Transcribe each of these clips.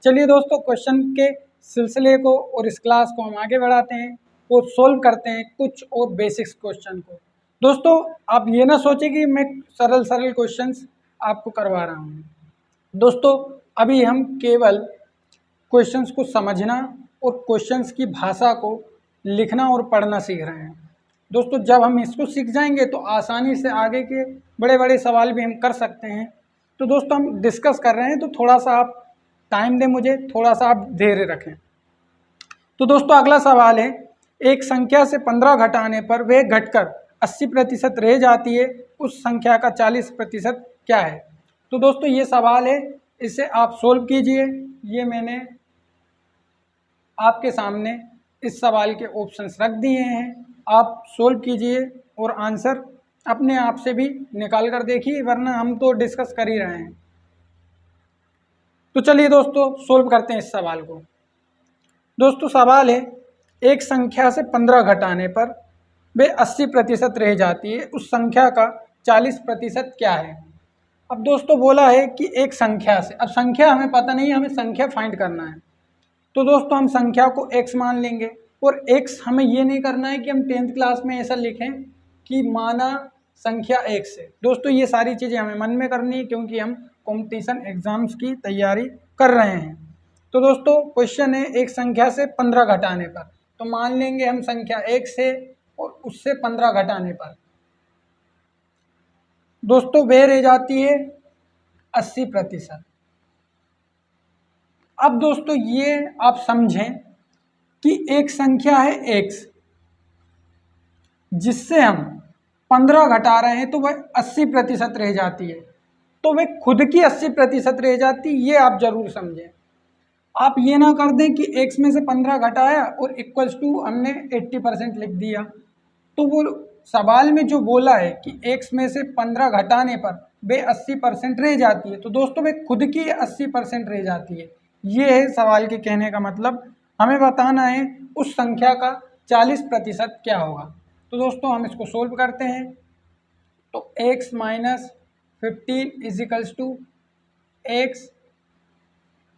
चलिए दोस्तों, क्वेश्चन के सिलसिले को और इस क्लास को हम आगे बढ़ाते हैं और सोल्व करते हैं कुछ और बेसिक्स क्वेश्चन को। दोस्तों, आप ये ना सोचें कि मैं सरल सरल क्वेश्चंस आपको करवा रहा हूँ। दोस्तों, अभी हम केवल क्वेश्चंस को समझना और क्वेश्चंस की भाषा को लिखना और पढ़ना सीख रहे हैं। दोस्तों, जब हम इसको सीख जाएंगे तो आसानी से आगे के बड़े बड़े सवाल भी हम कर सकते हैं। तो दोस्तों, हम डिस्कस कर रहे हैं, तो थोड़ा सा आप टाइम दें मुझे, थोड़ा सा आप धैर्य रखें। तो दोस्तों, अगला सवाल है, एक संख्या से 15 घटाने पर वह घटकर 80% रह जाती है, उस संख्या का 40% क्या है। तो दोस्तों, ये सवाल है, इसे आप सोल्व कीजिए। ये मैंने आपके सामने इस सवाल के ऑप्शंस रख दिए हैं, आप सोल्व कीजिए और आंसर अपने आप से भी निकाल कर देखिए, वरना हम तो डिस्कस कर ही रहे हैं। तो चलिए दोस्तों, सोल्व करते हैं इस सवाल को। दोस्तों, सवाल है, एक संख्या से 15 घटाने पर वे 80% रह जाती है, उस संख्या का 40% क्या है। अब दोस्तों, बोला है कि एक संख्या से, अब संख्या हमें पता नहीं, हमें संख्या फाइंड करना है। तो दोस्तों, हम संख्या को x मान लेंगे और x हमें ये नहीं करना है कि हम 10th क्लास में ऐसा लिखें कि माना संख्या x है। दोस्तों, ये सारी चीज़ें हमें मन में करनी है, क्योंकि हम कंपटीशन एग्जाम्स की तैयारी कर रहे हैं। तो दोस्तों, क्वेश्चन है, एक संख्या से 15 घटाने पर, तो मान लेंगे हम संख्या x है और उससे 15 घटाने पर दोस्तों वह रह जाती है 80%। अब दोस्तों, ये आप समझें कि एक संख्या है x, जिससे हम 15 घटा रहे हैं, तो वह 80% रह जाती है। तो वह खुद की 80% रह जाती, ये आप जरूर समझें। आप ये ना कर दें कि x में से 15 घटाया और इक्वल्स टू हमने 80% लिख दिया। तो वो सवाल में जो बोला है कि x में से 15 घटाने पर वे 80% रह जाती है, तो दोस्तों वे खुद की 80% रह जाती है। ये है सवाल के कहने का मतलब। हमें बताना है उस संख्या का 40% क्या होगा। तो दोस्तों, हम इसको सोल्व करते हैं। तो x minus 15 equals to x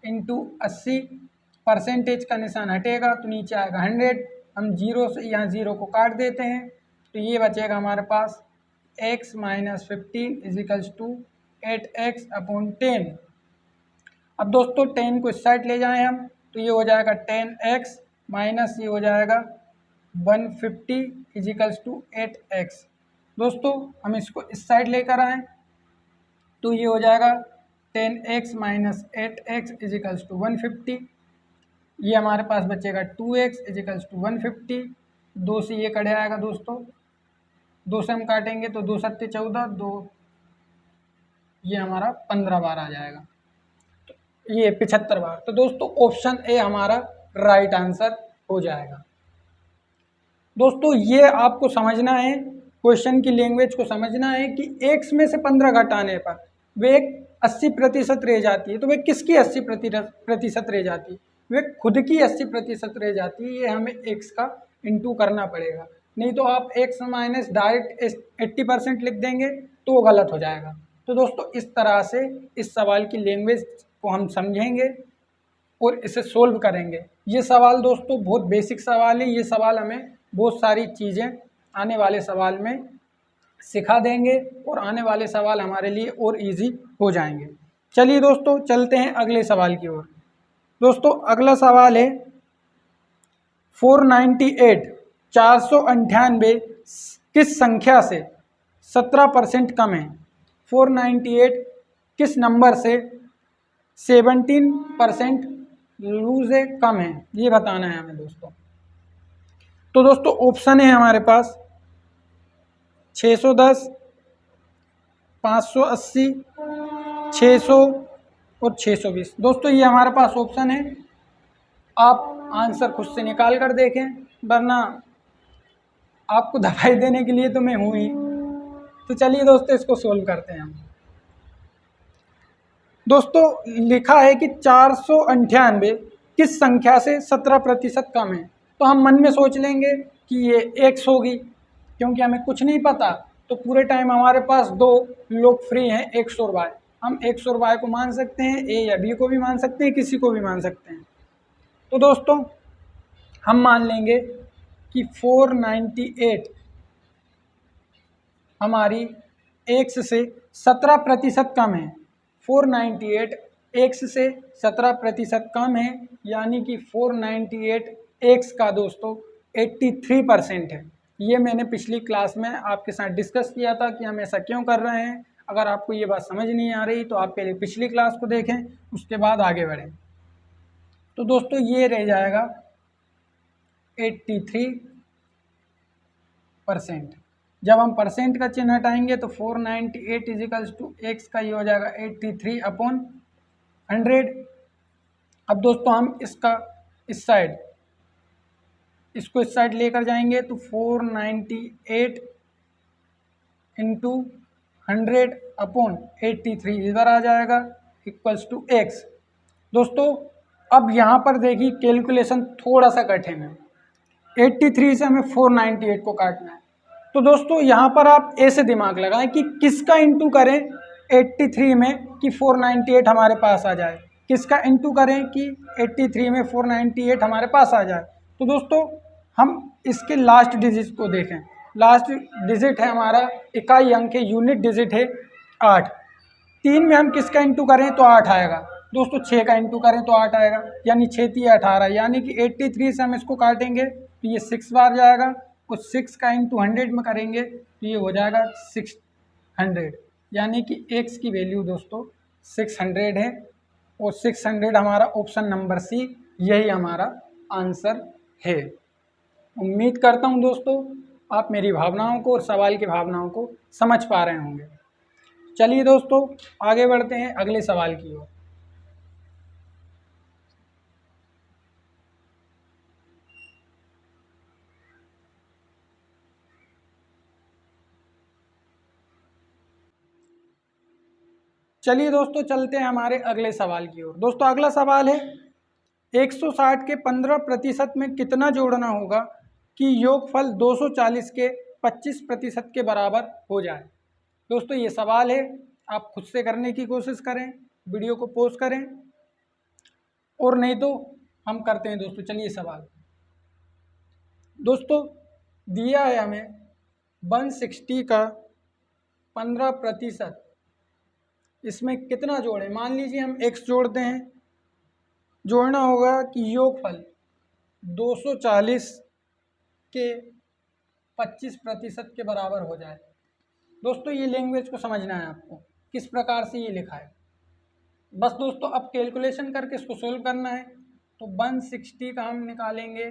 into 80, percentage का निशान हटेगा तो नीचे आएगा 100। हम जीरो से यहाँ जीरो को काट देते हैं, तो ये बचेगा हमारे पास x minus 15 equals to 8x upon 10। अब दोस्तों, 10 को इस साइड ले जाएं हम, तो ये हो जाएगा 10x माइनस ये हो जाएगा 150 इजिकल्स टू 8x। दोस्तों, हम इसको इस साइड लेकर आएँ, तो ये हो जाएगा 10x minus 8x equals to 150। ये हमारे पास बचेगा 2x इजिकल्स टू 150। 2 से ये कट आएगा दोस्तों, 2 से हम काटेंगे तो 2 सत्ते 14, 2 ये हमारा 15 बार आ जाएगा, तो ये 75 बार। तो दोस्तों, ऑप्शन ए हमारा राइट आंसर हो जाएगा। दोस्तों, ये आपको समझना है, क्वेश्चन की लैंग्वेज को समझना है कि x में से 15 घटाने पर वे 80% रह जाती है, तो वे किसकी 80% रह जाती है, वे खुद की 80% रह जाती है। ये हमें x का इंटू करना पड़ेगा, नहीं तो आप x माइनस डायरेक्ट 80% लिख देंगे तो वो गलत हो जाएगा। तो दोस्तों, इस तरह से इस सवाल की लैंग्वेज को हम समझेंगे और इसे सोल्व करेंगे। ये सवाल दोस्तों बहुत बेसिक सवाल है, ये सवाल हमें बहुत सारी चीज़ें आने वाले सवाल में सिखा देंगे और आने वाले सवाल हमारे लिए और इजी हो जाएंगे। चलिए दोस्तों, चलते हैं अगले सवाल की ओर। दोस्तों, अगला सवाल है, 498 किस संख्या से 17% कम है। 498 किस नंबर से 17% लूज है, कम है, ये बताना है हमें दोस्तों। तो दोस्तों, ऑप्शन है हमारे पास 610, 580, 600 और 620। दोस्तों, ये हमारे पास ऑप्शन है, आप आंसर खुद से निकाल कर देखें, वरना आपको दवाई देने के लिए तो मैं हूँ ही। तो चलिए दोस्तों, इसको सोल्व करते हैं हम। दोस्तों, लिखा है कि 498 किस संख्या से 17% कम है। तो हम मन में सोच लेंगे कि ये x होगी, क्योंकि हमें कुछ नहीं पता, तो पूरे टाइम हमारे पास दो लोग फ्री हैं, x और y। हम एक्स और वाई को मान सकते हैं, ए या बी को भी मान सकते हैं, किसी को भी मान सकते हैं। तो दोस्तों हम मान लेंगे कि 498 हमारी एक्स से 17% कम है। 498 एक्स से 17% कम है, यानी कि 498 एक्स का दोस्तों 83% है। ये मैंने पिछली क्लास में आपके साथ डिस्कस किया था कि हम ऐसा क्यों कर रहे हैं। अगर आपको ये बात समझ नहीं आ रही तो आप पहले पिछली क्लास को देखें, उसके बाद आगे बढ़ें। तो दोस्तों ये रह जाएगा 83%। जब हम परसेंट का चिन्ह हटाएंगे तो 498 इजिकल्स टू एक्स का ये हो जाएगा 83/100। अब दोस्तों हम इसका इस साइड इसको इस साइड लेकर जाएंगे तो 498 इंटू 100/83 इधर आ जाएगा इक्वल्स टू एक्स। दोस्तों अब यहाँ पर देखिए कैलकुलेशन थोड़ा सा कठिन है। 83 से हमें 498 को काटना है। तो दोस्तों यहाँ पर आप ऐसे दिमाग लगाएं कि किसका इंटू करें 83 में कि 498 हमारे पास आ जाए, किसका इंटू करें कि 83 में 498 हमारे पास आ जाए। तो दोस्तों हम इसके लास्ट डिजिट को देखें। लास्ट डिजिट है हमारा इकाई अंक है, यूनिट डिजिट है 8। 3 में हम किसका इंटू करें तो 8 आएगा। दोस्तों 6 का इंटू करें तो 8 आएगा, यानी 6 3 18, यानी कि 83 से हम इसको काटेंगे तो ये 6 बार जाएगा। उस 6 का इंटू 100 में करेंगे तो ये हो जाएगा 600, यानी कि एक्स की वैल्यू दोस्तों 600 है। और 600 हमारा ऑप्शन नंबर सी यही हमारा आंसर है। उम्मीद करता हूँ दोस्तों आप मेरी भावनाओं को और सवाल की भावनाओं को समझ पा रहे होंगे। चलिए दोस्तों आगे बढ़ते हैं अगले सवाल की ओर। चलिए दोस्तों चलते हैं हमारे अगले सवाल की ओर। दोस्तों अगला सवाल है 160 के 15% में कितना जोड़ना होगा कि योगफल 240 के 25% के बराबर हो जाए। दोस्तों ये सवाल है, आप खुद से करने की कोशिश करें, वीडियो को पॉज करें, और नहीं तो हम करते हैं दोस्तों। चलिए सवाल दोस्तों दिया है हमें 160 का 15%, इसमें कितना जोड़ें। मान लीजिए हम x जोड़ते हैं, जोड़ना होगा कि योगफल 240 के 25% के बराबर हो जाए। दोस्तों ये लैंग्वेज को समझना है आपको, किस प्रकार से ये लिखा है। बस दोस्तों अब कैलकुलेशन करके इसको सोल्व करना है। तो 160 का हम निकालेंगे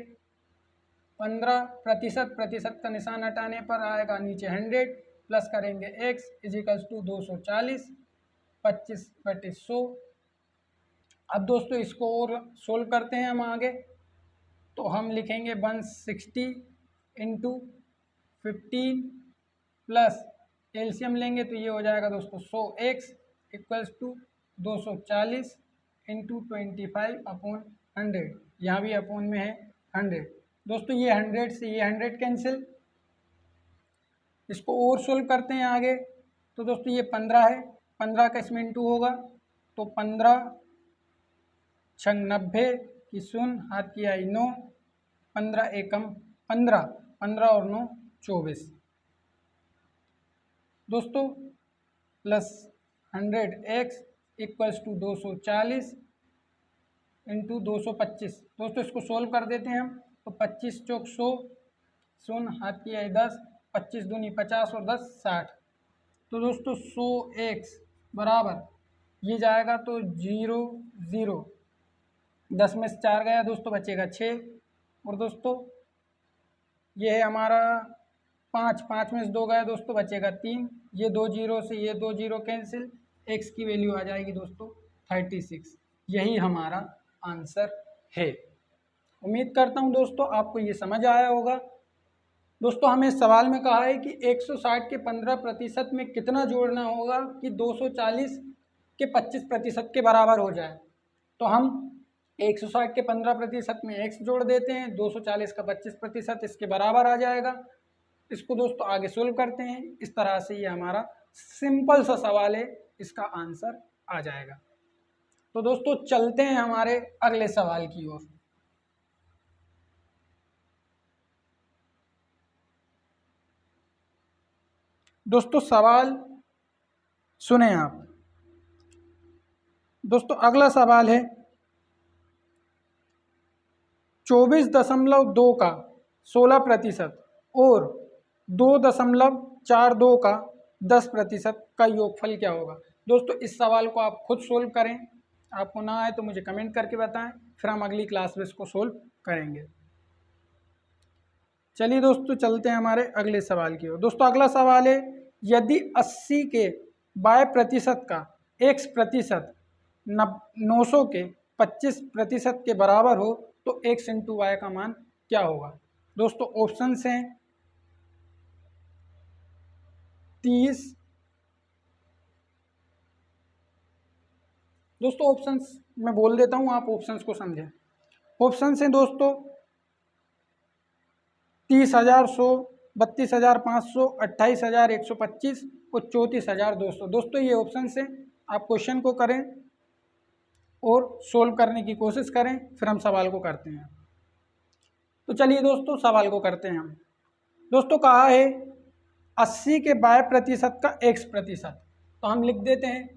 15%, प्रतिशत का निशान हटाने पर आएगा नीचे 100, प्लस करेंगे x इजिकल्स टू 240 25/100। अब दोस्तों इसको और सोल्व करते हैं हम आगे। तो हम लिखेंगे 160 इंटू 15 प्लस एलसीएम लेंगे तो ये हो जाएगा दोस्तों 100x इक्वल्स टू 240 इंटू 25/100। यहाँ भी अपोन में है 100। दोस्तों ये 100 से ये 100 कैंसिल। इसको और सोल्व करते हैं आगे। तो दोस्तों ये 15 है, 15 का इसमें इंटू होगा तो 15 छंग 90 की 0, हाथ की आई 9, 15 एकम 15, 15 और 9 24 दोस्तों, plus 100x equals to 240 into 225। दोस्तों इसको सोल्व कर देते हैं हम। तो 25 चौक 100, 0 हाथ की आई 10, 25 दूनी 50 और 10 60। तो दोस्तों 100x बराबर ये जाएगा तो 0 0, 10 में से 4 गया दोस्तों, बचेगा 6। और दोस्तों ये है हमारा 5, 5 में से 2 गया दोस्तों, बचेगा 3। ये 2 जीरो से ये 2 जीरो कैंसिल, x की वैल्यू आ जाएगी दोस्तों 36। यही हमारा आंसर है। उम्मीद करता हूँ दोस्तों आपको ये समझ आया होगा। दोस्तों हमें सवाल में कहा है कि 160 के 15% में कितना जोड़ना होगा कि 240 के 25% के बराबर हो जाए। तो हम 160 के 15% में x जोड़ देते हैं, 240 का 25% इसके बराबर आ जाएगा। इसको दोस्तों आगे सोल्व करते हैं। इस तरह से ये हमारा सिंपल सा सवाल है, इसका आंसर आ जाएगा। तो दोस्तों चलते हैं हमारे अगले सवाल की ओर। दोस्तों सवाल सुने आप। दोस्तों अगला सवाल है 24.2 का 16% और 2.42 का 10% का योगफल क्या होगा। दोस्तों इस सवाल को आप खुद सोल्व करें, आपको ना आए तो मुझे कमेंट करके बताएं, फिर हम अगली क्लास में इसको सोल्व करेंगे। चलिए दोस्तों चलते हैं हमारे अगले सवाल की ओर। दोस्तों अगला सवाल है यदि 80 के y प्रतिशत का x प्रतिशत 900 के 25% के बराबर हो तो x इंटू वाई का मान क्या होगा। दोस्तों ऑप्शंस हैं 30। दोस्तों ऑप्शंस मैं बोल देता हूं, आप ऑप्शंस को समझें। ऑप्शंस हैं दोस्तों 30,100, 32,500, 28,125 और 34,200। दोस्तों ये ऑप्शन से आप क्वेश्चन को करें और सोल्व करने की कोशिश करें, फिर हम सवाल को करते हैं। तो चलिए दोस्तों सवाल को करते हैं हम। दोस्तों कहा है 80 के y प्रतिशत का x प्रतिशत, तो हम लिख देते हैं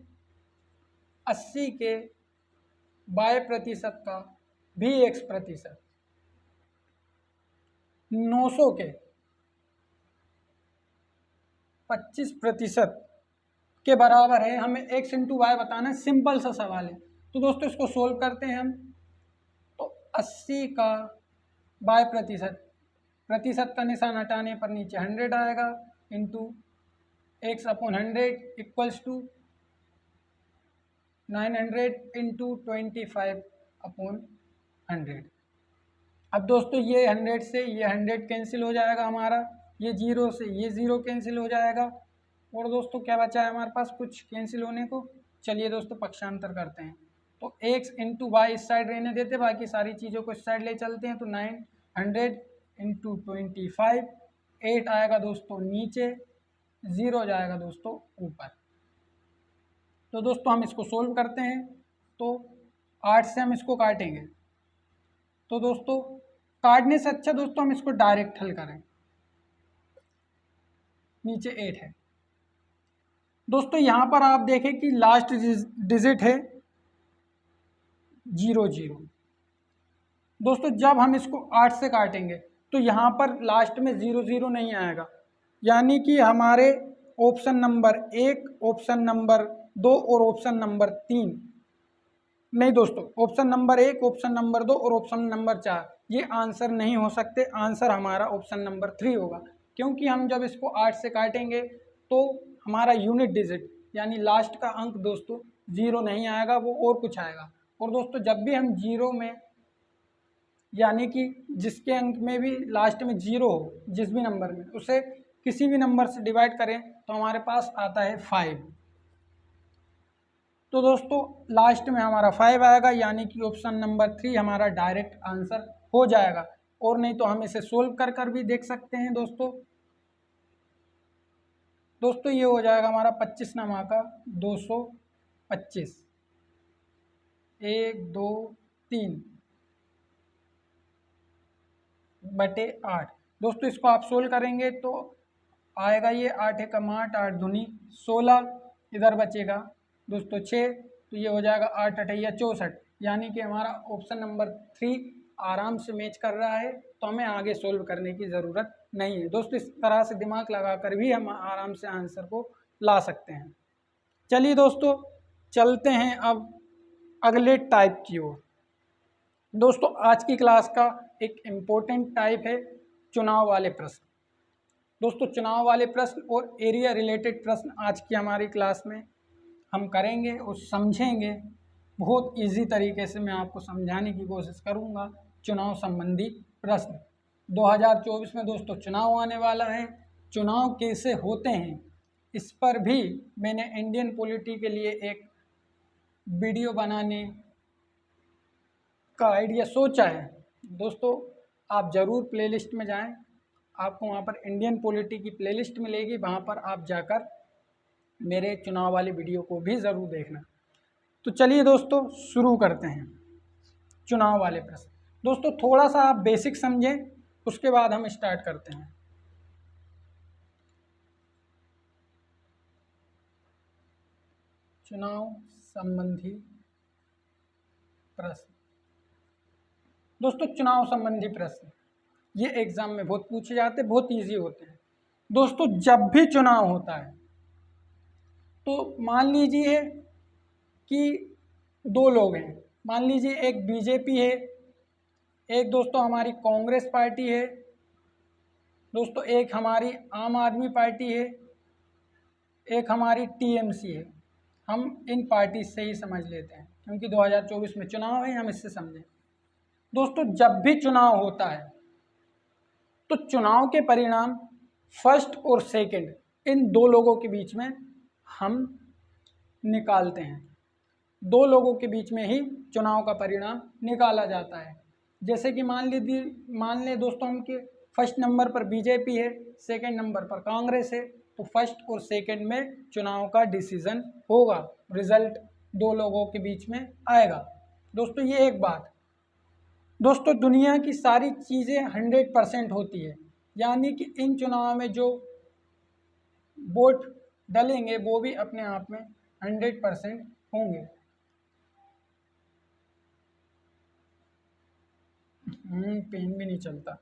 80 के y प्रतिशत का भी x प्रतिशत 900 के 25% के बराबर है। हमें x इंटू वाई बताना है, सिंपल सा सवाल है। तो दोस्तों इसको सोल्व करते हैं हम। तो 80 का y प्रतिशत का निशान हटाने पर नीचे 100 आएगा into x upon 100 equals to 900 into 25 upon 100। अब दोस्तों ये 100 से ये 100 कैंसिल हो जाएगा हमारा, ये 0 से ये 0 कैंसिल हो जाएगा, और दोस्तों क्या बचा है हमारे पास कुछ कैंसिल होने को। चलिए दोस्तों पक्षांतर करते हैं। तो x इंटू वाई इस साइड रहने देते, बाकी सारी चीज़ों को इस साइड ले चलते हैं। तो 900 इंटू 25, 8 आएगा दोस्तों नीचे, 0 जाएगा दोस्तों ऊपर। तो दोस्तों हम इसको सोल्व करते हैं। तो 8 से हम इसको काटेंगे, तो दोस्तों काटने से अच्छा दोस्तों हम इसको डायरेक्ट हल करें। नीचे 8 है दोस्तों, यहाँ पर आप देखें कि लास्ट डिजिट है 00। दोस्तों जब हम इसको 8 से काटेंगे तो यहाँ पर लास्ट में 00 नहीं आएगा, यानी कि हमारे ऑप्शन नंबर 1, ऑप्शन नंबर 2 और ऑप्शन नंबर 3 नहीं दोस्तों, ऑप्शन नंबर 1, ऑप्शन नंबर 2 और ऑप्शन नंबर 4 ये आंसर नहीं हो सकते। आंसर हमारा ऑप्शन नंबर 3 होगा, क्योंकि हम जब इसको 8 से काटेंगे तो हमारा यूनिट डिजिट यानी लास्ट का अंक दोस्तों 0 नहीं आएगा, वो और कुछ आएगा। और दोस्तों जब भी हम 0 में यानी कि जिसके अंक में भी लास्ट में 0 हो, जिस भी नंबर में, उसे किसी भी नंबर से डिवाइड करें तो हमारे पास आता है 5। तो दोस्तों लास्ट में हमारा 5 आएगा, यानी कि ऑप्शन नंबर 3 हमारा डायरेक्ट आंसर हो जाएगा। और नहीं तो हम इसे सोल्व कर कर भी देख सकते हैं दोस्तों। दोस्तों ये हो जाएगा हमारा 25 नमा का 225, 1 2 3 बटे 8। दोस्तों इसको आप सोल्व करेंगे तो आएगा ये 8 एकम 8, 8 दूनी 16, इधर बचेगा दोस्तों 6, तो ये हो जाएगा 8 अठैया 64, यानी कि हमारा ऑप्शन नंबर 3 आराम से मैच कर रहा है। तो हमें आगे सोल्व करने की ज़रूरत नहीं है दोस्तों, इस तरह से दिमाग लगाकर भी हम आराम से आंसर को ला सकते हैं। चलिए दोस्तों चलते हैं अब अगले टाइप की ओर। दोस्तों आज की क्लास का एक इम्पोर्टेंट टाइप है चुनाव वाले प्रश्न। दोस्तों चुनाव वाले प्रश्न और एरिया रिलेटेड प्रश्न आज की हमारी क्लास में हम करेंगे और समझेंगे। बहुत इजी तरीके से मैं आपको समझाने की कोशिश करूंगा चुनाव संबंधी प्रश्न। 2024 में दोस्तों चुनाव आने वाला है, चुनाव कैसे होते हैं इस पर भी मैंने इंडियन पॉलिटी के लिए एक वीडियो बनाने का आइडिया सोचा है। दोस्तों आप ज़रूर प्लेलिस्ट में जाएं, आपको वहाँ पर इंडियन पॉलिटी की प्लेलिस्ट मिलेगी, वहाँ पर आप जाकर मेरे चुनाव वाली वीडियो को भी ज़रूर देखना। तो चलिए दोस्तों शुरू करते हैं चुनाव वाले प्रश्न। दोस्तों थोड़ा सा आप बेसिक समझें, उसके बाद हम स्टार्ट करते हैं। चुनाव संबंधी प्रश्न। दोस्तों चुनाव संबंधी प्रश्न ये एग्जाम में बहुत पूछे जाते हैं, बहुत इजी होते हैं। दोस्तों जब भी चुनाव होता है तो मान लीजिए कि दो लोग हैं, मान लीजिए एक बीजेपी है, एक दोस्तों हमारी कांग्रेस पार्टी है, दोस्तों एक हमारी आम आदमी पार्टी है, एक हमारी टीएमसी है। हम इन पार्टी से ही समझ लेते हैं क्योंकि 2024 में चुनाव है, हम इससे समझें। दोस्तों जब भी चुनाव होता है तो चुनाव के परिणाम फर्स्ट और सेकंड इन दो लोगों के बीच में हम निकालते हैं। दो लोगों के बीच में ही चुनाव का परिणाम निकाला जाता है। जैसे कि मान लें दोस्तों हम कि फर्स्ट नंबर पर बीजेपी है, सेकंड नंबर पर कांग्रेस है, तो फर्स्ट और सेकंड में चुनाव का डिसीजन होगा, रिजल्ट दो लोगों के बीच में आएगा। दोस्तों ये एक बात। दोस्तों दुनिया की सारी चीज़ें 100% होती है, यानी कि इन चुनाव में जो वोट डलेंगे वो भी अपने आप में 100% होंगे। पेन भी नहीं चलता।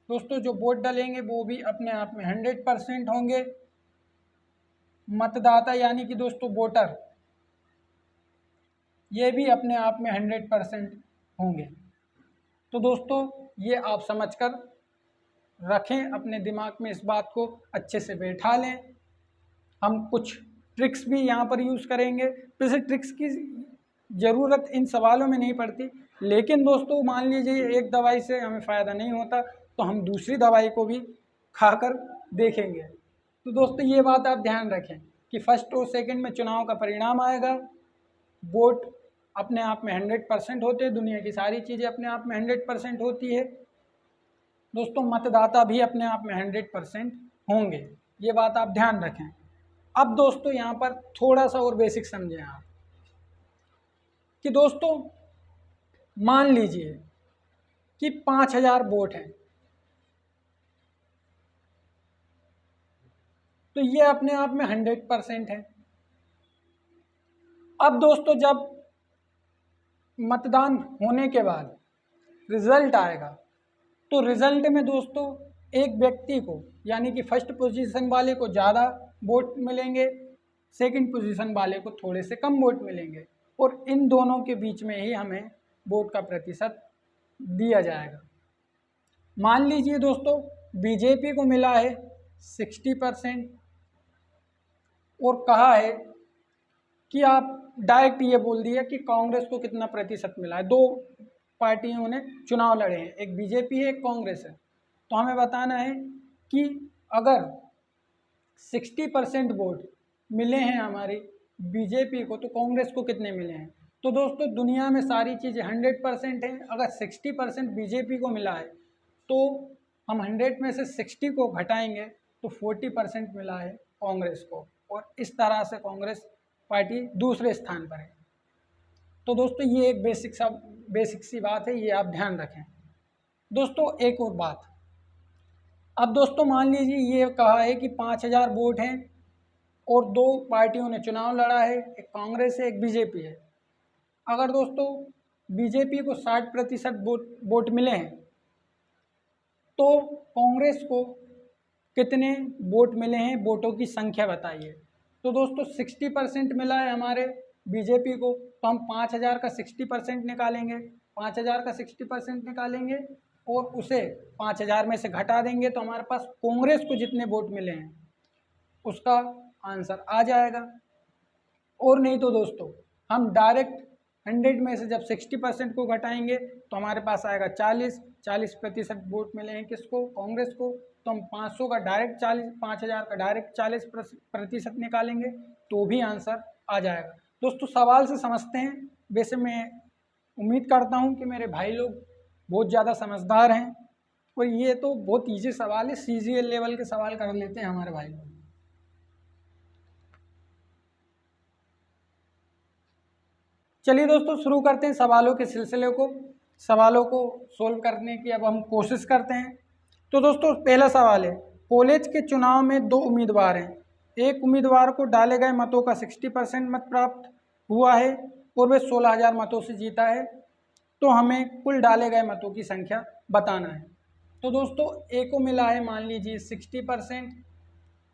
दोस्तों जो वोट डलेंगे वो भी अपने आप में 100% होंगे। मतदाता यानी कि दोस्तों वोटर, ये भी अपने आप में 100% होंगे। तो दोस्तों ये आप समझकर रखें अपने दिमाग में, इस बात को अच्छे से बैठा लें। हम कुछ ट्रिक्स भी यहाँ पर यूज़ करेंगे। वैसे ट्रिक्स की ज़रूरत इन सवालों में नहीं पड़ती, लेकिन दोस्तों मान लीजिए एक दवाई से हमें फ़ायदा नहीं होता तो हम दूसरी दवाई को भी खाकर देखेंगे। तो दोस्तों ये बात आप ध्यान रखें कि फर्स्ट और सेकंड में चुनाव का परिणाम आएगा। वोट अपने आप में 100% होते हैं, दुनिया की सारी चीज़ें अपने आप में 100% होती है। दोस्तों मतदाता भी अपने आप में 100% होंगे, ये बात आप ध्यान रखें। अब दोस्तों यहाँ पर थोड़ा सा और बेसिक समझें आप कि दोस्तों मान लीजिए कि 5000 वोट हैं, तो ये अपने आप में 100% है। अब दोस्तों जब मतदान होने के बाद रिजल्ट आएगा तो रिजल्ट में दोस्तों एक व्यक्ति को यानी कि फर्स्ट पोजीशन वाले को ज़्यादा वोट मिलेंगे, सेकंड पोजीशन वाले को थोड़े से कम वोट मिलेंगे, और इन दोनों के बीच में ही हमें वोट का प्रतिशत दिया जाएगा। मान लीजिए दोस्तों बीजेपी को मिला है 60% और कहा है कि आप डायरेक्ट ये बोल दिया कि कांग्रेस को कितना प्रतिशत मिला है। दो पार्टियों ने चुनाव लड़े हैं, एक बीजेपी है एक कांग्रेस है, तो हमें बताना है कि अगर 60% वोट मिले हैं हमारी बीजेपी को तो कांग्रेस को कितने मिले हैं। तो दोस्तों दुनिया में सारी चीज़ें 100% हैं, अगर 60% बीजेपी को मिला है तो हम 100 में से 60 को घटाएंगे तो 40% मिला है कांग्रेस को, और इस तरह से कांग्रेस पार्टी दूसरे स्थान पर है। तो दोस्तों ये एक बेसिक सी बात है, ये आप ध्यान रखें। दोस्तों एक और बात, अब दोस्तों मान लीजिए ये कहा है कि 5000 वोट हैं और दो पार्टियों ने चुनाव लड़ा है, एक कांग्रेस है एक बीजेपी है। अगर दोस्तों बीजेपी को 60% वोट मिले हैं तो कांग्रेस को कितने वोट मिले हैं, वोटों की संख्या बताइए। तो दोस्तों 60% मिला है हमारे बीजेपी को, तो हम 5000 का 60% निकालेंगे, 5000 का 60% निकालेंगे और उसे 5000 में से घटा देंगे तो हमारे पास कांग्रेस को जितने वोट मिले हैं उसका आंसर आ जाएगा। और नहीं तो दोस्तों हम डायरेक्ट 100 में से जब 60% को घटाएंगे तो हमारे पास आएगा 40% वोट मिले हैं किसको, कांग्रेस को, तो हम 500 का डायरेक्ट 5000 का डायरेक्ट 40% निकालेंगे तो भी आंसर आ जाएगा। दोस्तों सवाल से समझते हैं, वैसे मैं उम्मीद करता हूं कि मेरे भाई लोग बहुत ज़्यादा समझदार हैं और ये तो बहुत ईजी सवाल है, CGL लेवल के सवाल कर लेते हैं हमारे भाई लोग। चलिए दोस्तों शुरू करते हैं सवालों के सिलसिले को। सवालों को सोल्व करने की अब हम कोशिश करते हैं। तो दोस्तों पहला सवाल है, कॉलेज के चुनाव में 2 उम्मीदवार हैं। एक उम्मीदवार को डाले गए मतों का 60% मत प्राप्त हुआ है और वह 16,000 मतों से जीता है। तो हमें कुल डाले गए मतों की संख्या बताना है। तो दोस्तों ए को मिला है मान लीजिए 60%।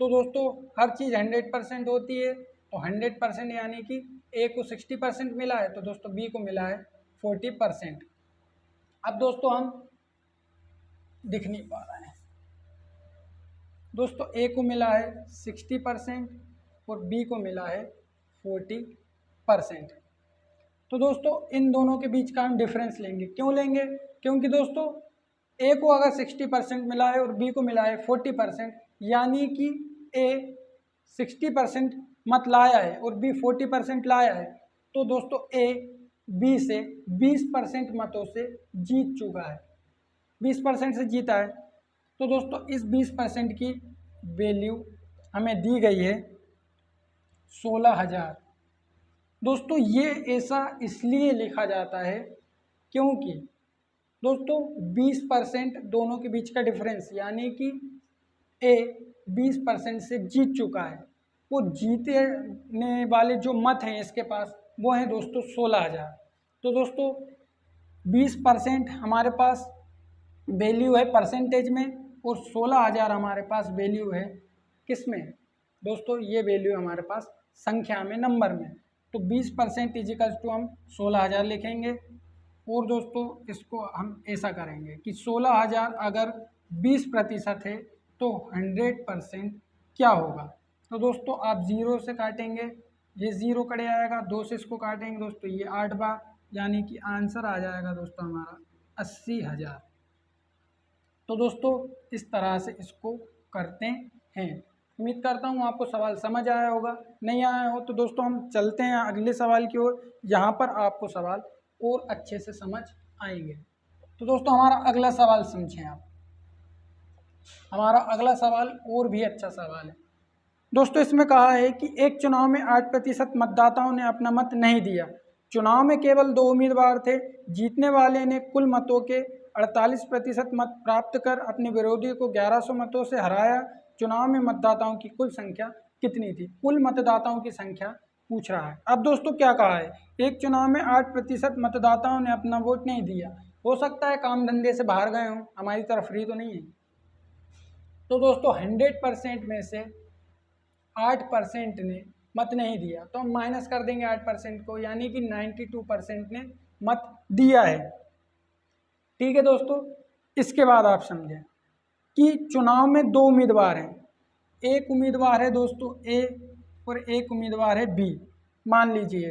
तो दोस्तों हर चीज़ 100% होती है, तो 100% यानी कि ए को 60% मिला है, तो दोस्तों बी को मिला है 40%। अब दोस्तों हम दिख नहीं पा रहा है, दोस्तों ए को मिला है 60% और बी को मिला है 40%। तो दोस्तों इन दोनों के बीच का हम डिफरेंस लेंगे। क्यों लेंगे? क्योंकि दोस्तों ए को अगर 60% मिला है और बी को मिला है 40%, यानी कि ए 60% मत लाया है और बी 40% लाया है, तो दोस्तों ए बी से 20% मतों से जीत चुका है, 20% से जीता है। तो दोस्तों इस 20% की वैल्यू हमें दी गई है 16,000। दोस्तों ये ऐसा इसलिए लिखा जाता है क्योंकि दोस्तों 20% दोनों के बीच का डिफरेंस, यानी कि ए 20% से जीत चुका है, वो जीतने वाले जो मत हैं इसके पास वो हैं दोस्तों 16,000। तो दोस्तों 20% हमारे पास वैल्यू है परसेंटेज में और 16,000 हमारे पास वैल्यू है किस में दोस्तों, ये वैल्यू हमारे पास संख्या में, नंबर में। तो 20% इजिकल्स टू हम 16,000 लिखेंगे और दोस्तों इसको हम ऐसा करेंगे कि 16,000 अगर 20% है तो 100% क्या होगा। तो दोस्तों आप 0 से काटेंगे, ये 0 कट जाएगा, 2 से इसको काटेंगे दोस्तों ये 8 बार, यानी कि आंसर आ जाएगा दोस्तों हमारा 80,000। तो दोस्तों इस तरह से इसको करते हैं। उम्मीद करता हूँ आपको सवाल समझ आया होगा। नहीं आया हो तो दोस्तों हम चलते हैं अगले सवाल की ओर, जहाँ पर आपको सवाल और अच्छे से समझ आएंगे। तो दोस्तों हमारा अगला सवाल समझें आप। हमारा अगला सवाल और भी अच्छा सवाल है दोस्तों। इसमें कहा है कि एक चुनाव में 8% मतदाताओं ने अपना मत नहीं दिया। चुनाव में केवल 2 उम्मीदवार थे। जीतने वाले ने कुल मतों के 48% मत प्राप्त कर अपने विरोधी को 1100 मतों से हराया। चुनाव में मतदाताओं की कुल संख्या कितनी थी? कुल मतदाताओं की संख्या पूछ रहा है। अब दोस्तों क्या कहा है, एक चुनाव में 8% मतदाताओं ने अपना वोट नहीं दिया। हो सकता है काम धंधे से बाहर गए हों, हमारी तरफ फ्री तो नहीं है। तो दोस्तों 100% में से 8% ने मत नहीं दिया, तो हम माइनस कर देंगे 8% को, यानी कि 92% ने मत दिया है। ठीक है दोस्तों, इसके बाद आप समझें कि चुनाव में 2 उम्मीदवार हैं। एक उम्मीदवार है दोस्तों ए और एक उम्मीदवार है बी, मान लीजिए।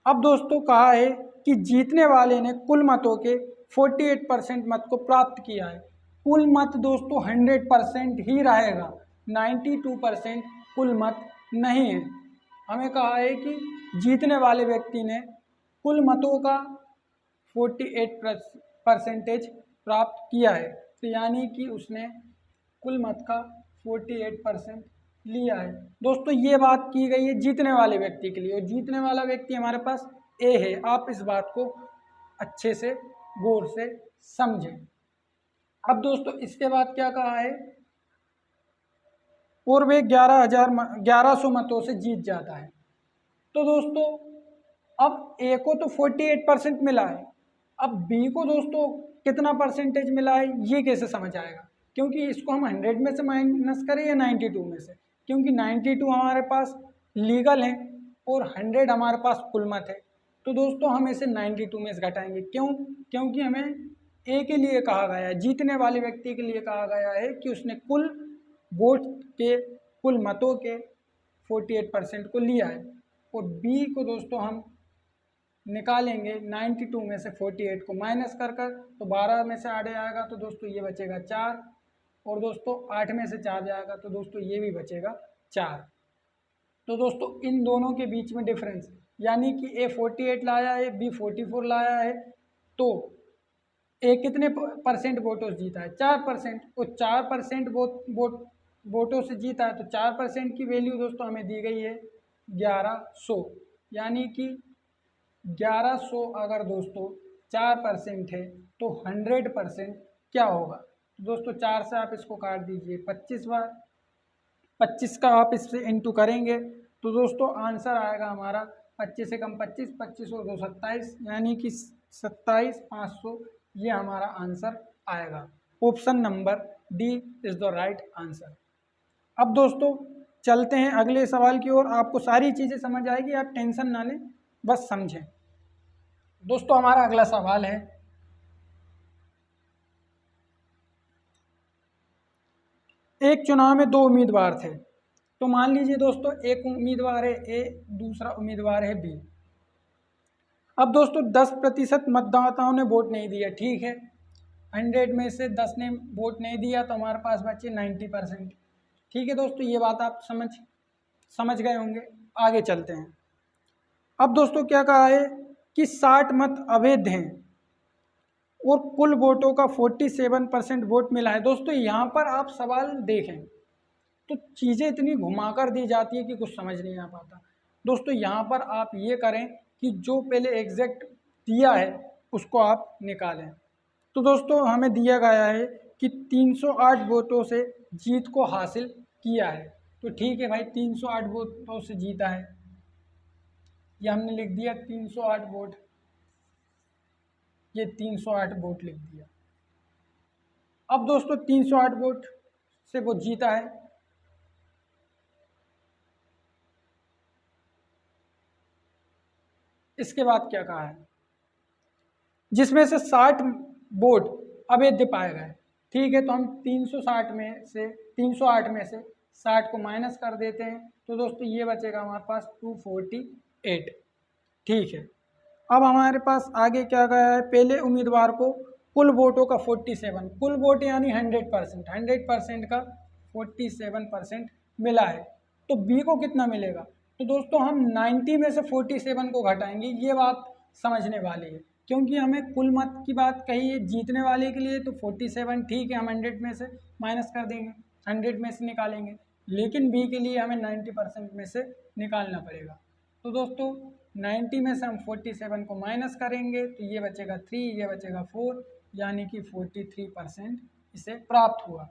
अब दोस्तों कहा है कि जीतने वाले ने कुल मतों के 48% मत को प्राप्त किया है। कुल मत दोस्तों 100% ही रहेगा, 92% कुल मत नहीं है। हमें कहा है कि जीतने वाले व्यक्ति ने कुल मतों का 48% प्राप्त किया है, तो यानी कि उसने कुल मत का 48% लिया है। दोस्तों ये बात की गई है जीतने वाले व्यक्ति के लिए, और जीतने वाला व्यक्ति हमारे पास ए है। आप इस बात को अच्छे से गौर से समझें। अब दोस्तों इसके बाद क्या कहा है, और वे 1100 मतों से जीत जाता है। तो दोस्तों अब ए को तो 48% मिला है, अब बी को दोस्तों कितना परसेंटेज मिला है ये कैसे समझ आएगा? क्योंकि इसको हम 100 में से माइनस करें या 92 में से, क्योंकि 92 हमारे पास लीगल है और 100 हमारे पास कुल मत है। तो दोस्तों हम इसे 92 में से घटाएंगे। क्यों? क्योंकि हमें ए के लिए कहा गया है, जीतने वाले व्यक्ति के लिए कहा गया है कि उसने कुल वोट के, कुल मतों के 48% को लिया है। और बी को दोस्तों हम निकालेंगे 92 में से 48 को माइनस कर कर, तो 12 में से 8 आएगा तो दोस्तों ये बचेगा 4, और दोस्तों 8 में से 4 जाएगा तो दोस्तों ये भी बचेगा 4। तो दोस्तों इन दोनों के बीच में डिफरेंस, यानी कि ए 48 लाया है, बी 44 लाया है, तो ए कितने परसेंट वोटों से जीता है? 4%। और 4% वोटों से जीता है, तो 4% की वैल्यू दोस्तों हमें दी गई है 1100, यानी कि 1100 अगर दोस्तों 4% है तो 100% क्या होगा? तो दोस्तों 4 से आप इसको काट दीजिए 25 बार, 25 का आप इससे इंटू करेंगे तो दोस्तों आंसर आएगा हमारा 25 से कम 25, 25 और 2 27, यानी कि 27,500 ये हमारा आंसर आएगा। Option number D is the right answer. अब दोस्तों चलते हैं अगले सवाल की ओर। आपको सारी चीज़ें समझ आएगी, आप टेंशन ना लें, बस समझें। दोस्तों हमारा अगला सवाल है, एक चुनाव में दो उम्मीदवार थे। तो मान लीजिए दोस्तों एक उम्मीदवार है ए, दूसरा उम्मीदवार है बी। अब दोस्तों 10% मतदाताओं ने वोट नहीं दिया, ठीक है। 100 में से 10 ने वोट नहीं दिया तो हमारे पास बचे 90%। ठीक है दोस्तों, ये बात आप समझ गए होंगे। आगे चलते हैं। अब दोस्तों क्या कहा है कि 60 मत अवैध हैं और कुल वोटों का 47% वोट मिला है। दोस्तों यहाँ पर आप सवाल देखें तो चीज़ें इतनी घुमाकर दी जाती है कि कुछ समझ नहीं आ पाता। दोस्तों यहाँ पर आप ये करें कि जो पहले एग्जैक्ट दिया है उसको आप निकालें। तो दोस्तों हमें दिया गया है कि 308 वोटों से जीत को हासिल किया है। तो ठीक है भाई, 308 वोटों से जीता है, ये हमने लिख दिया 308 वोट, ये 308 वोट लिख दिया। अब दोस्तों 308 वोट से वो जीता है। इसके बाद क्या कहा है, जिसमें से 60 वोट अवैध पाए गए। ठीक है, तो हम 308 में से 60 को माइनस कर देते हैं तो दोस्तों ये बचेगा हमारे पास 248। ठीक है, अब हमारे पास आगे क्या गया है, पहले उम्मीदवार को कुल वोटों का 47, कुल वोट यानी 100%, 100% का 47% मिला है। तो बी को कितना मिलेगा? तो दोस्तों हम 90 में से 47 को घटाएंगे, ये बात समझने वाली है, क्योंकि हमें कुल मत की बात कही है जीतने वाले के लिए। तो 47 ठीक है, हम 100 में से माइनस कर देंगे, 100 में से निकालेंगे, लेकिन बी के लिए हमें 90% में से निकालना पड़ेगा। तो दोस्तों 90 में से हम 47 को माइनस करेंगे तो ये बचेगा 3, ये बचेगा 4, यानी कि 43% इसे प्राप्त हुआ।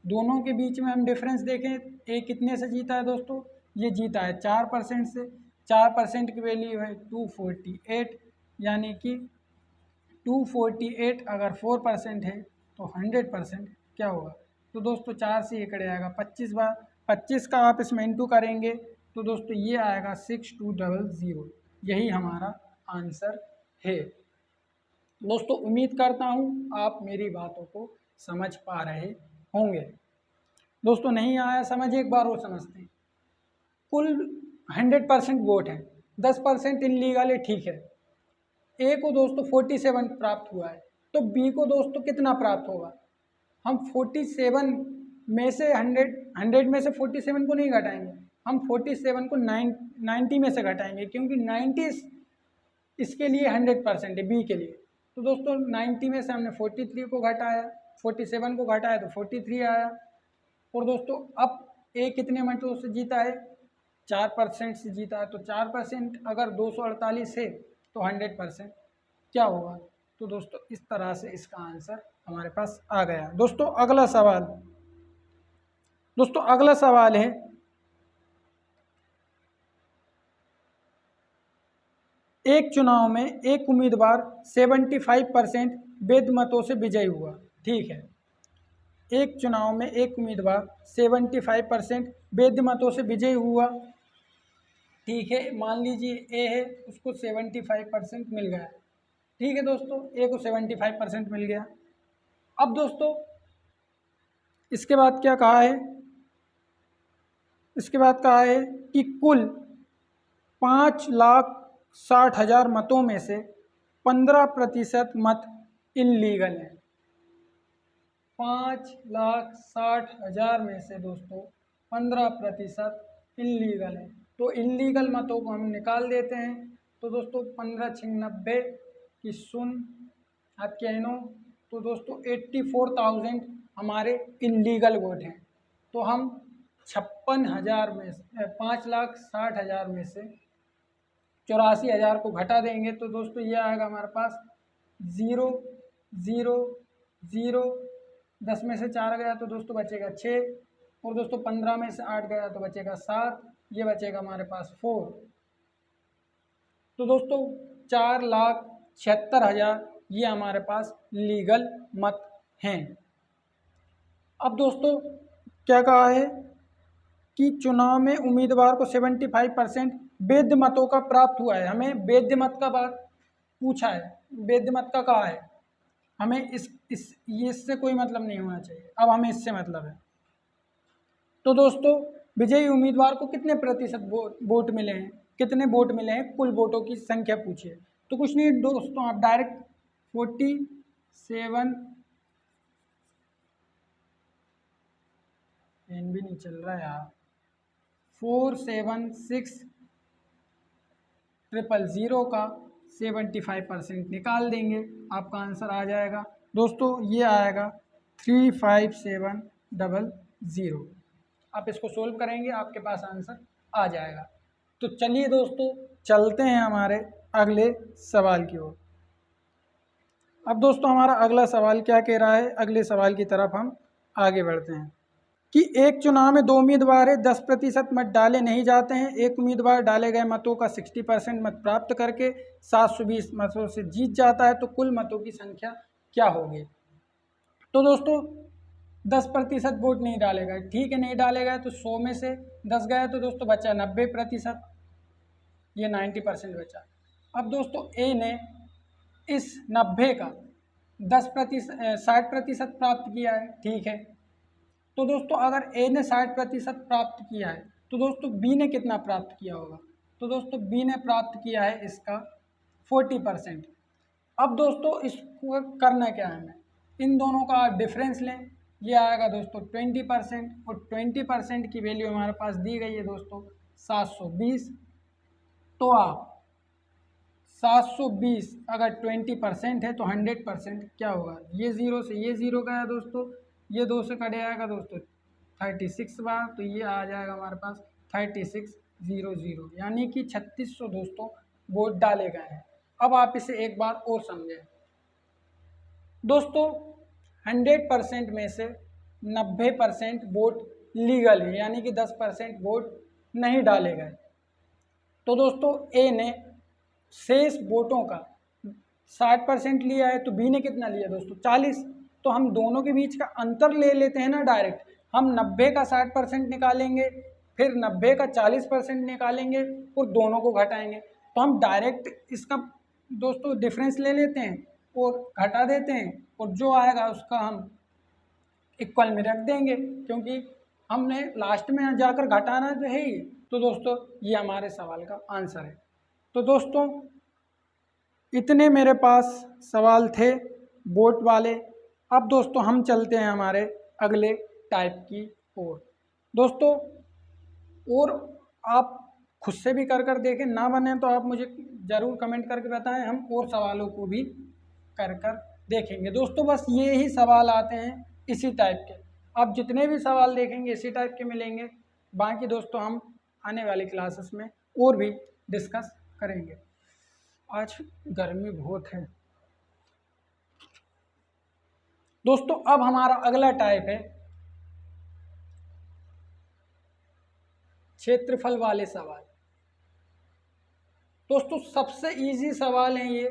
दोनों के बीच में हम डिफरेंस देखें, ए कितने से जीता है दोस्तों, ये जीता है 4% से। 4% की वैल्यू है 248, यानी कि 248 अगर 4% है तो 100% क्या होगा? तो दोस्तों 4 से ये कट आएगा 25 बार, 25 का आप इसमें इंटू करेंगे तो दोस्तों ये आएगा 6200। यही हमारा आंसर है। दोस्तों उम्मीद करता हूँ आप मेरी बातों को समझ पा रहे होंगे। दोस्तों नहीं आया समझ, एक बार और समझते हैं। कुल 100% वोट है, 10% इनलीगल है, ठीक है। ए को दोस्तों 47 प्राप्त हुआ है, तो बी को दोस्तों कितना प्राप्त होगा? हम 47 में से 100 में से 47 को नहीं घटाएंगे, हम 47 को 90 में से घटाएंगे, क्योंकि 90 इसके लिए 100% है बी के लिए। तो दोस्तों 90 में से हमने 43 को घटाया, 47 को घटाया तो 43 आया। और दोस्तों अब ए कितने मतों से जीता है? 4% से जीता है। तो 4% अगर 248 है तो 100% क्या होगा? तो दोस्तों इस तरह से इसका आंसर हमारे पास आ गया। दोस्तों अगला सवाल है, एक चुनाव में एक उम्मीदवार 75% वैध मतों से विजयी हुआ। ठीक है, एक चुनाव में एक उम्मीदवार 75% वैध मतों से विजयी हुआ। ठीक है, मान लीजिए ए है, उसको 75% मिल गया। ठीक है दोस्तों, ए को 75% मिल गया। अब दोस्तों इसके बाद क्या कहा है, इसके बाद कहा है कि कुल 5,60,000 मतों में से 15% मत इनलीगल हैं। 5,60,000 में से दोस्तों 15% इनलीगल है। तो इनलीगल मतों को हम निकाल देते हैं। तो दोस्तों 15 × 90 की 0 हाथ के 9, तो दोस्तों 84,000 हमारे इनलीगल वोट हैं। तो हम 56,000 में से 5,60,000 में से 84,000 को घटा देंगे तो दोस्तों ये आएगा हमारे पास 0 0 0, 10 में से 4 गया तो दोस्तों बचेगा 6, और दोस्तों 15 में से 8 गया तो बचेगा 7, ये बचेगा हमारे पास 4। तो दोस्तों 4,76,000 ये हमारे पास लीगल मत हैं। अब दोस्तों क्या कहा है कि चुनाव में उम्मीदवार को 75% वैध मतों का प्राप्त हुआ है। हमें वैध मत का बात पूछा है, वैध मत का कहा है, हमें इससे कोई मतलब नहीं होना चाहिए, अब हमें इससे मतलब है। तो दोस्तों विजयी उम्मीदवार को कितने प्रतिशत वोट मिले हैं, कितने वोट मिले हैं, कुल वोटों की संख्या पूछिए। तो कुछ नहीं दोस्तों, आप डायरेक्ट 47 पेन भी नहीं चल रहा है यार, 476,000 का 75% निकाल देंगे, आपका आंसर आ जाएगा दोस्तों, ये आएगा 35700। आप इसको सोल्व करेंगे, आपके पास आंसर आ जाएगा। तो चलिए दोस्तों चलते हैं हमारे अगले सवाल की ओर। अब दोस्तों हमारा अगला सवाल क्या कह रहा है, अगले सवाल की तरफ हम आगे बढ़ते हैं कि एक चुनाव में 2 उम्मीदवार है, 10% मत डाले नहीं जाते हैं। एक उम्मीदवार डाले गए मतों का 60% मत प्राप्त करके 720 मतों से जीत जाता है, तो कुल मतों की संख्या क्या होगी। तो दोस्तों 10% वोट नहीं डाले गए, ठीक है, नहीं डाले गए तो 100 में से 10 गए तो दोस्तों बचा 90%, ये 90% बचा। अब दोस्तों ए ने इस 90 का 60% प्राप्त किया है, ठीक है। तो दोस्तों अगर ए ने 60% प्राप्त किया है तो दोस्तों बी ने कितना प्राप्त किया होगा। तो दोस्तों बी ने प्राप्त किया है इसका 40%। अब दोस्तों इसको करना क्या है, हमें इन दोनों का आप डिफरेंस लें, ये आएगा दोस्तों 20%, और 20% की वैल्यू हमारे पास दी गई है दोस्तों 720। तो आप 720 अगर 20% है तो 100% क्या होगा, ये 0 से ये 0 गया दोस्तों, ये 2 से कट जाएगा दोस्तों 36 बार, तो ये आ जाएगा हमारे पास 3600, यानी कि 3600 दोस्तों वोट डाले गए हैं। अब आप इसे एक बार और समझें दोस्तों, 100% में से 90% वोट लीगल है, यानी कि 10% वोट नहीं डाले गए। तो दोस्तों ए ने शेष वोटों का 60% लिया है, तो बी ने कितना लिया दोस्तों 40। तो हम दोनों के बीच का अंतर ले लेते हैं ना डायरेक्ट, हम 90 का 60% निकालेंगे, फिर 90 का 40% निकालेंगे और दोनों को घटाएंगे। तो हम डायरेक्ट इसका दोस्तों डिफरेंस ले लेते हैं और घटा देते हैं, और जो आएगा उसका हम इक्वल में रख देंगे, क्योंकि हमने लास्ट में जाकर घटाना तो है ही। तो दोस्तों ये हमारे सवाल का आंसर है। तो दोस्तों इतने मेरे पास सवाल थे वोट वाले। अब दोस्तों हम चलते हैं हमारे अगले टाइप की ओर दोस्तों, और आप खुद से भी कर देखें, ना बने तो आप मुझे ज़रूर कमेंट करके बताएं, हम और सवालों को भी कर देखेंगे दोस्तों। बस ये ही सवाल आते हैं इसी टाइप के, आप जितने भी सवाल देखेंगे इसी टाइप के मिलेंगे। बाकी दोस्तों हम आने वाली क्लासेस में और भी डिस्कस करेंगे। आज गर्मी बहुत है दोस्तों। अब हमारा अगला टाइप है क्षेत्रफल वाले सवाल। दोस्तों सबसे इजी सवाल है ये,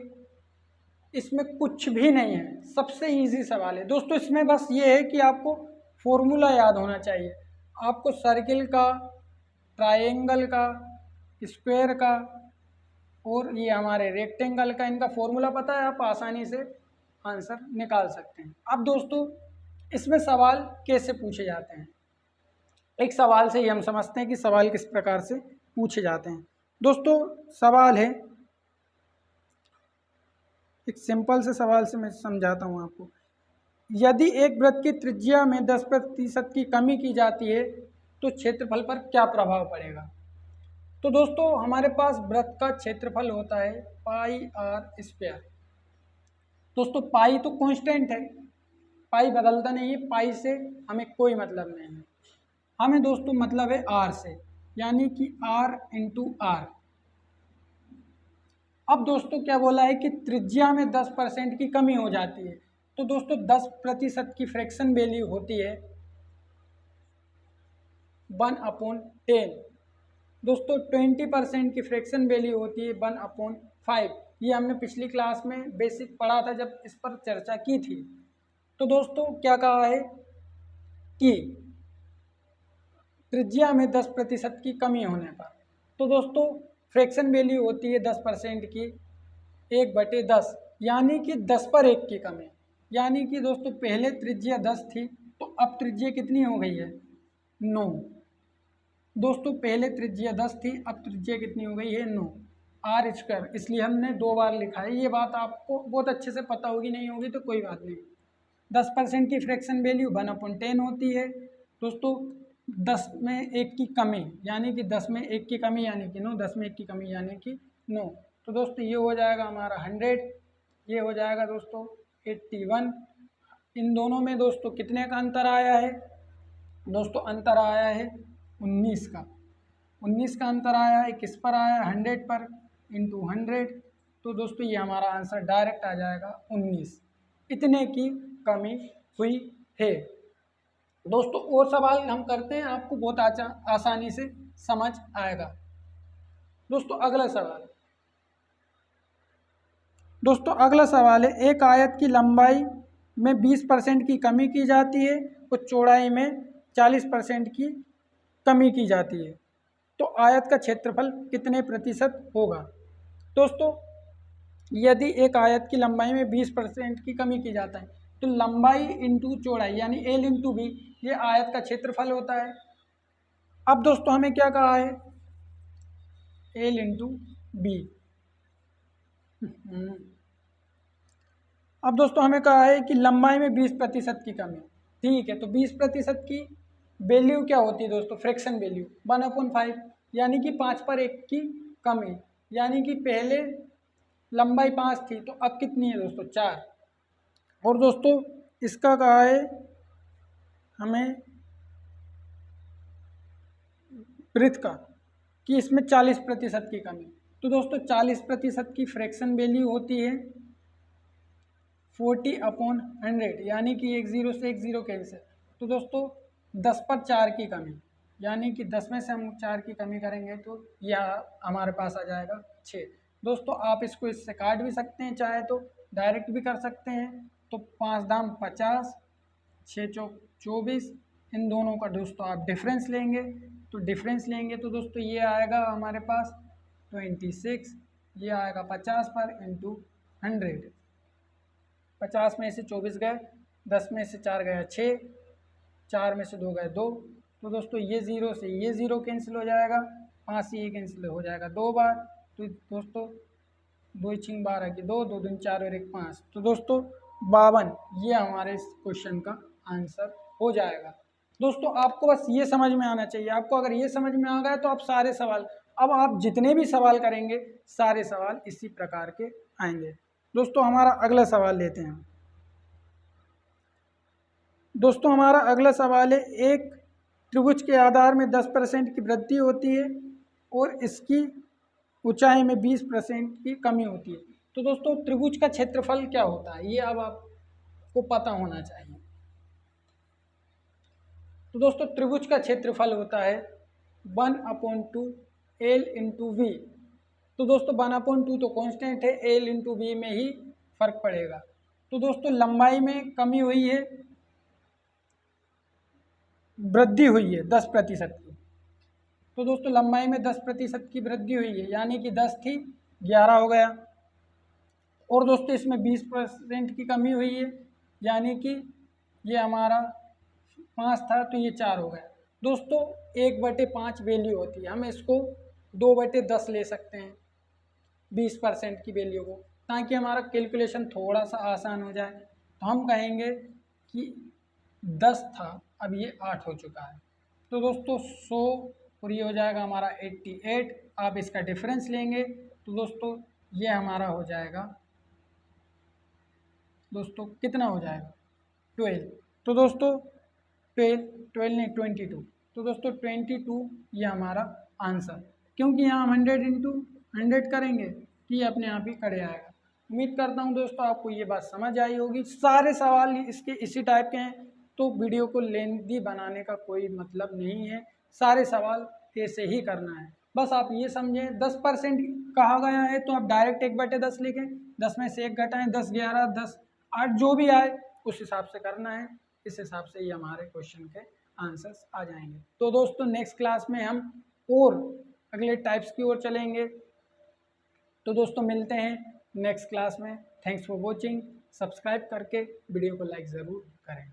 इसमें कुछ भी नहीं है, सबसे इजी सवाल है दोस्तों। इसमें बस ये है कि आपको फॉर्मूला याद होना चाहिए, आपको सर्किल का, ट्रायंगल का, स्क्वायर का और ये हमारे रेक्टेंगल का, इनका फॉर्मूला पता है, आप आसानी से आंसर निकाल सकते हैं। अब दोस्तों इसमें सवाल कैसे पूछे जाते हैं, एक सवाल से ही हम समझते हैं कि सवाल किस प्रकार से पूछे जाते हैं। दोस्तों सवाल है, एक सिंपल से सवाल से मैं समझाता हूँ आपको। यदि एक वृत्त की त्रिज्या में 10% की कमी की जाती है तो क्षेत्रफल पर क्या प्रभाव पड़ेगा। तो दोस्तों हमारे पास वृत्त का क्षेत्रफल होता है पाई आर स्क्वायर। दोस्तों पाई तो कांस्टेंट है, पाई बदलता नहीं है, पाई से हमें कोई मतलब नहीं है, हमें दोस्तों मतलब है आर से, यानी कि आर इंटू आर। अब दोस्तों क्या बोला है कि त्रिज्या में 10% की कमी हो जाती है। तो दोस्तों 10% की फ्रैक्शन वैल्यू होती है 1/10। दोस्तों 20% की फ्रैक्शन वैल्यू होती है 1/5। ये हमने पिछली क्लास में बेसिक पढ़ा था जब इस पर चर्चा की थी। तो दोस्तों क्या कहा है कि त्रिज्या में 10% की कमी होने पर, तो दोस्तों फ्रैक्शन वैल्यू होती है 10% की 1/10, यानी कि 10/1 की कमी। यानी कि दोस्तों पहले त्रिज्या 10 थी तो अब त्रिज्या कितनी हो गई है 9। दोस्तों पहले त्रिज्या 10 थी, अब त्रिज्या कितनी हो गई है 9 r²। इसलिए हमने 2 बार लिखा है। ये बात आपको बहुत अच्छे से पता होगी, नहीं होगी तो कोई बात नहीं। 10% की फ्रैक्शन वैल्यू 1/10 होती है। दोस्तों 10 में 1 की कमी यानी कि 10 में 1 की कमी यानी कि 9, 10 में 1 की कमी यानी कि 9। तो दोस्तों ये हो जाएगा हमारा 100, ये हो जाएगा दोस्तों 81। इन दोनों में दोस्तों कितने का अंतर आया है? दोस्तों अंतर आया है 19 का। 19 का अंतर आया है, किस पर आया है? 100 पर, इंटू 100। तो दोस्तों ये हमारा आंसर डायरेक्ट आ जाएगा 19। इतने की कमी हुई है। दोस्तों और सवाल हम करते हैं, आपको बहुत आसानी से समझ आएगा। दोस्तों अगला सवाल, अगला सवाल है, एक आयत की लंबाई में 20% की कमी की जाती है और चौड़ाई में 40% की कमी की जाती है, तो आयत का क्षेत्रफल कितने प्रतिशत होगा? दोस्तों यदि एक आयत की लंबाई में 20% की कमी की जाता है तो लंबाई इंटू चौड़ाई यानी L इंटू बी, ये आयत का क्षेत्रफल होता है। अब दोस्तों हमें क्या कहा है? L into B. अब दोस्तों हमें कहा है कि लंबाई में 20% की कमी। ठीक है, तो 20% की वैल्यू क्या होती है दोस्तों? फ्रैक्शन वैल्यू 1/5, यानी कि 5/1 की कमी। यानी कि पहले लंबाई 5 थी तो अब कितनी है दोस्तों? 4। और दोस्तों इसका कहा है हमें वृत्त का कि इसमें 40% की कमी। तो दोस्तों 40% की फ्रैक्शन वैल्यू होती है 40/100, यानी कि एक जीरो से एक जीरो कैंसिल। तो दोस्तों 10/4 की कमी, यानी कि 10 में से हम 4 की कमी करेंगे तो यह हमारे पास आ जाएगा 6। दोस्तों आप इसको इससे काट भी सकते हैं, चाहे तो डायरेक्ट भी कर सकते हैं। तो 5 दाम 50, 6 चौक 24, इन दोनों का दोस्तों आप डिफरेंस लेंगे। तो डिफरेंस लेंगे तो दोस्तों ये आएगा हमारे पास 26, ये आएगा 50 पर इंटू 100। 50 में से 24 गए, 10 में से 4 गया 6, 4 में से 2 गए 2। तो दोस्तों ये ज़ीरो से ये ज़ीरो कैंसिल हो जाएगा, 5 से ये कैंसिल हो जाएगा 2 बार। तो दोस्तों 2 छिंग 12 की 2, 2 दूनी 4 और 1 5। तो दोस्तों 52 ये हमारे इस क्वेश्चन का आंसर हो जाएगा। दोस्तों आपको बस ये समझ में आना चाहिए। आपको अगर ये समझ में आ गया तो आप सारे सवाल, अब आप जितने भी सवाल करेंगे सारे सवाल इसी प्रकार के आएंगे। दोस्तों हमारा अगला सवाल लेते हैं। दोस्तों हमारा अगला सवाल है, एक त्रिभुज के आधार में 10% की वृद्धि होती है और इसकी ऊंचाई में 20% की कमी होती है। तो दोस्तों त्रिभुज का क्षेत्रफल क्या होता है, ये अब आपको पता होना चाहिए। तो दोस्तों त्रिभुज का क्षेत्रफल होता है 1/2 L इंटू वी। तो दोस्तों 1/2 तो कांस्टेंट है, L इंटू वी में ही फर्क पड़ेगा। तो दोस्तों लंबाई में कमी हुई है, वृद्धि हुई है 10% की। तो दोस्तों लंबाई में 10% की वृद्धि हुई है, यानी कि 10 थी 11 हो गया। और दोस्तों इसमें 20% की कमी हुई है, यानी कि ये हमारा 5 था तो ये 4 हो गया। दोस्तों 1/5 वैल्यू होती है, हम इसको 2/10 ले सकते हैं 20% की वैल्यू को, ताकि हमारा कैलकुलेशन थोड़ा सा आसान हो जाए। तो हम कहेंगे कि 10 था, अब ये 8 हो चुका है। तो दोस्तों 100 और ये हो जाएगा हमारा 88। आप इसका डिफरेंस लेंगे तो दोस्तों ये हमारा हो जाएगा दोस्तों कितना हो जाएगा 12। तो दोस्तों 12 नहीं 22। तो दोस्तों 22 ये हमारा आंसर, क्योंकि यहाँ हम 100 इंटू 100 करेंगे कि ये अपने आप ही खड़े आएगा। उम्मीद करता हूँ दोस्तों आपको ये बात समझ आई होगी। सारे सवाल इसके इसी टाइप के हैं, तो वीडियो को लेंथी बनाने का कोई मतलब नहीं है, सारे सवाल ऐसे ही करना है। बस आप ये समझें 10% कहा गया है तो आप डायरेक्ट 1/10 लिखें, 10 में से 1 घटाएं, 10 11 10 8 जो भी आए उस हिसाब से करना है। इस हिसाब से ये हमारे क्वेश्चन के आंसर्स आ जाएंगे। तो दोस्तों नेक्स्ट क्लास में हम और अगले टाइप्स की ओर चलेंगे। तो दोस्तों मिलते हैं नेक्स्ट क्लास में। Thanks for watching. सब्सक्राइब करके वीडियो को लाइक ज़रूर करें।